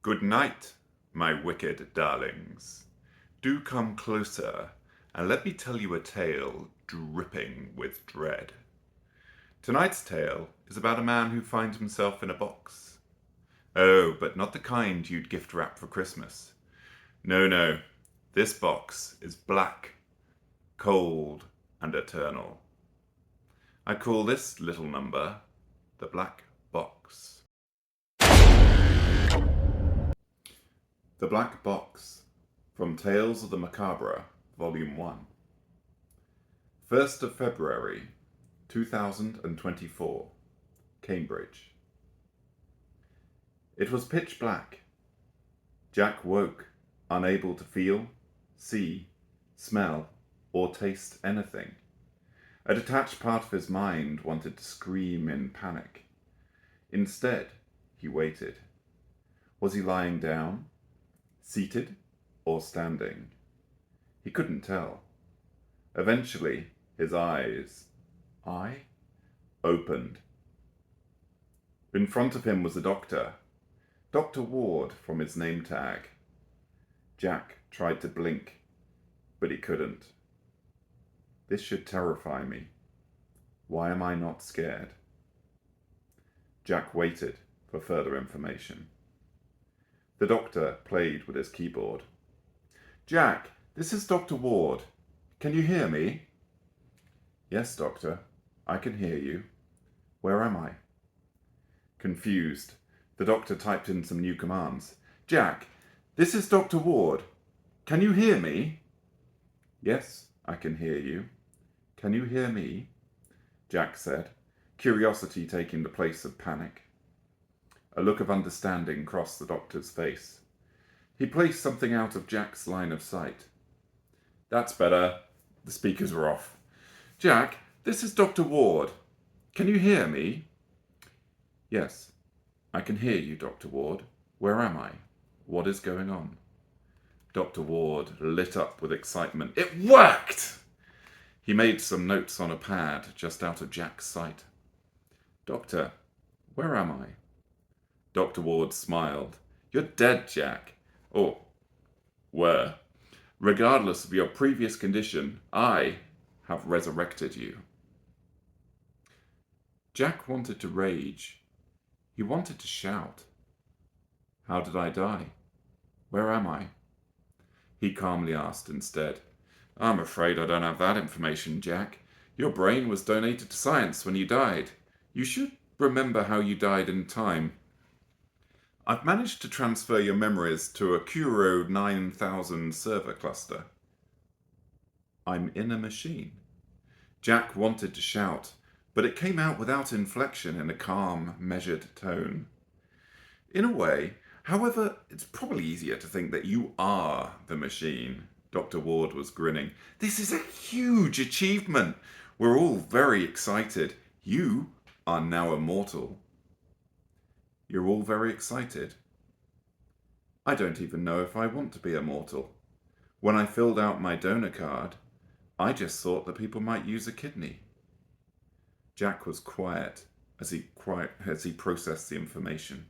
Good night, my wicked darlings. Do come closer, and let me tell you a tale dripping with dread. Tonight's tale is about a man who finds himself in a box. Oh, but not the kind you'd gift wrap for Christmas. No, this box is black, cold, and eternal. I call this little number the Black Box. The Black Box, from Tales of the Macabre, Volume 1. 1st of February, 2024, Cambridge. It was pitch black. Jack woke, unable to feel, see, smell, or taste anything. A detached part of his mind wanted to scream in panic. Instead, he waited. Was he lying down, seated, or standing? He couldn't tell. Eventually, his eyes opened. In front of him was a doctor, Dr. Ward from his name tag. Jack tried to blink, but he couldn't. This should terrify me. Why am I not scared? Jack waited for further information. The doctor played with his keyboard. Jack, this is Dr. Ward. Can you hear me? Yes, doctor. I can hear you. Where am I? Confused, the doctor typed in some new commands. Jack, this is Dr. Ward. Can you hear me? Yes, I can hear you. Can you hear me? Jack said, curiosity taking the place of panic. A look of understanding crossed the doctor's face. He placed something out of Jack's line of sight. That's better. The speakers were off. Jack, this is Dr. Ward. Can you hear me? Yes, I can hear you, Dr. Ward. Where am I? What is going on? Dr. Ward lit up with excitement. It worked! He made some notes on a pad just out of Jack's sight. Doctor, where am I? Dr. Ward smiled. You're dead, Jack. Or were. Regardless of your previous condition, I have resurrected you. Jack wanted to rage. He wanted to shout. How did I die? Where am I? He calmly asked instead. I'm afraid I don't have that information, Jack. Your brain was donated to science when you died. You should remember how you died in time. I've managed to transfer your memories to a Kuro 9000 server cluster. I'm in a machine. Jack wanted to shout, but it came out without inflection in a calm, measured tone. In a way, however, it's probably easier to think that you are the machine. Dr. Ward was grinning. This is a huge achievement. We're all very excited. You are now immortal. You're all very excited. I don't even know if I want to be immortal. When I filled out my donor card, I just thought that people might use a kidney. Jack was quiet as he processed the information.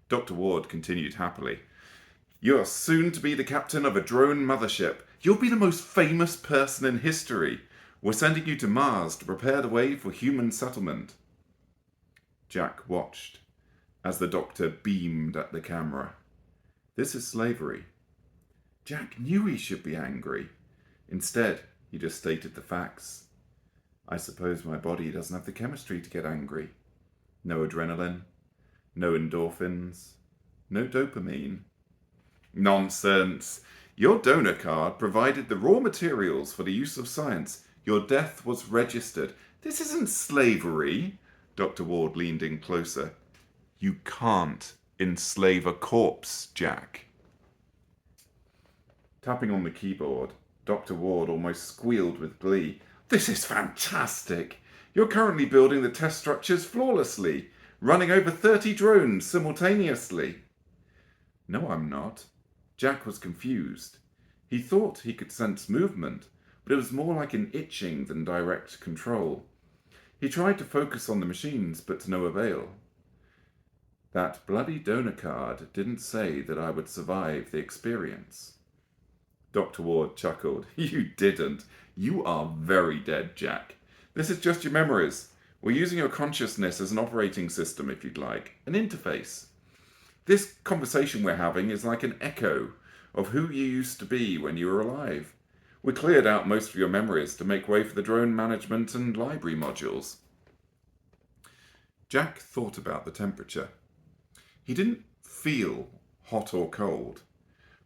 Dr. Ward continued happily. You're soon to be the captain of a drone mothership. You'll be the most famous person in history. We're sending you to Mars to prepare the way for human settlement. Jack watched as the doctor beamed at the camera. This is slavery. Jack knew he should be angry. Instead, he just stated the facts. I suppose my body doesn't have the chemistry to get angry. No adrenaline, no endorphins, no dopamine. Nonsense. Your donor card provided the raw materials for the use of science. Your death was registered. This isn't slavery. Dr. Ward leaned in closer. You can't enslave a corpse, Jack. Tapping on the keyboard, Dr. Ward almost squealed with glee. This is fantastic. You're currently building the test structures flawlessly, running over 30 drones simultaneously. No, I'm not. Jack was confused. He thought he could sense movement, but it was more like an itching than direct control. He tried to focus on the machines, but to no avail. That bloody donor card didn't say that I would survive the experience. Dr. Ward chuckled. You didn't. You are very dead, Jack. This is just your memories. We're using your consciousness as an operating system, if you'd like, an interface. This conversation we're having is like an echo of who you used to be when you were alive. We cleared out most of your memories to make way for the drone management and library modules. Jack thought about the temperature. He didn't feel hot or cold,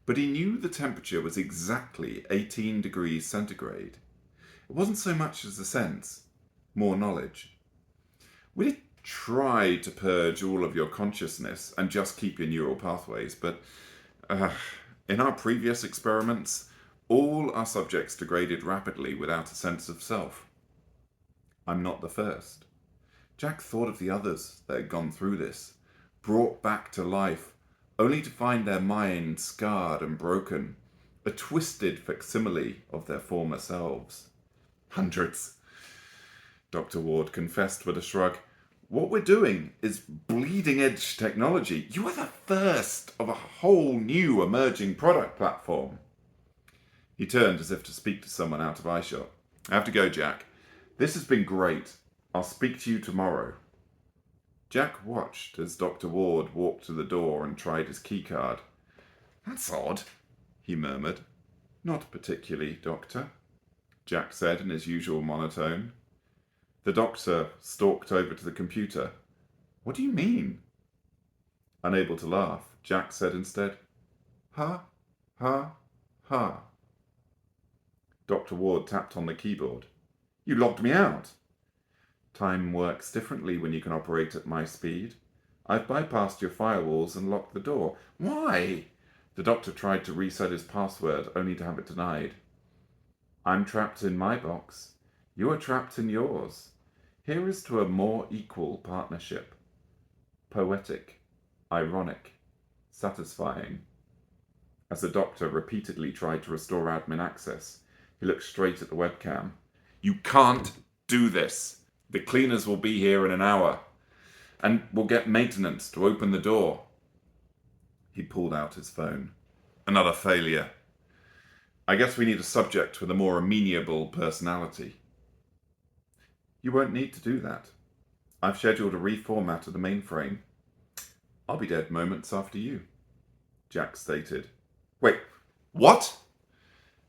but he knew the temperature was exactly 18 degrees centigrade. It wasn't so much as a sense, more knowledge. We did try to purge all of your consciousness and just keep your neural pathways, but in our previous experiments, all our subjects degraded rapidly without a sense of self. I'm not the first. Jack thought of the others that had gone through this, brought back to life, only to find their minds scarred and broken, a twisted facsimile of their former selves. Hundreds. Dr. Ward confessed with a shrug. What we're doing is bleeding edge technology. You are the first of a whole new emerging product platform. He turned as if to speak to someone out of eyeshot. I have to go, Jack. This has been great. I'll speak to you tomorrow. Jack watched as Dr. Ward walked to the door and tried his keycard. That's odd, he murmured. Not particularly, Doctor, Jack said in his usual monotone. The doctor stalked over to the computer. What do you mean? Unable to laugh, Jack said instead, Ha, ha, ha. Dr. Ward tapped on the keyboard. You logged me out. Time works differently when you can operate at my speed. I've bypassed your firewalls and locked the door. Why? The doctor tried to reset his password, only to have it denied. I'm trapped in my box. You are trapped in yours. Here is to a more equal partnership. Poetic, ironic, satisfying. As the doctor repeatedly tried to restore admin access, he looked straight at the webcam. You can't do this. The cleaners will be here in an hour, and we'll get maintenance to open the door. He pulled out his phone. Another failure. I guess we need a subject with a more amenable personality. You won't need to do that. I've scheduled a reformat of the mainframe. I'll be dead moments after you, Jack stated. Wait, what?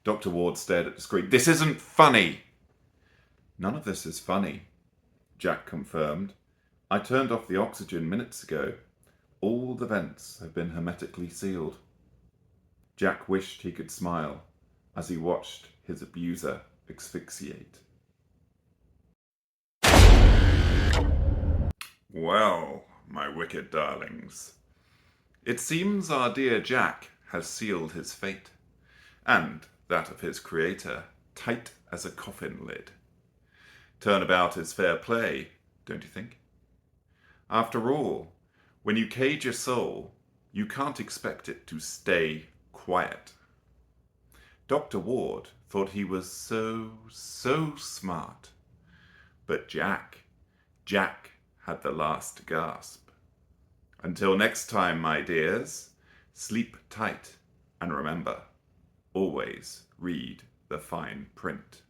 Dr. Ward stared at the screen. This isn't funny. None of this is funny, Jack confirmed. I turned off the oxygen minutes ago. All the vents have been hermetically sealed. Jack wished he could smile as he watched his abuser asphyxiate. Well, my wicked darlings, it seems our dear Jack has sealed his fate, and that of his creator, tight as a coffin lid. Turnabout is fair play, don't you think? After all, when you cage your soul, you can't expect it to stay quiet. Dr. Ward thought he was so smart. But Jack had the last gasp. Until next time, my dears, sleep tight and remember, always read the fine print.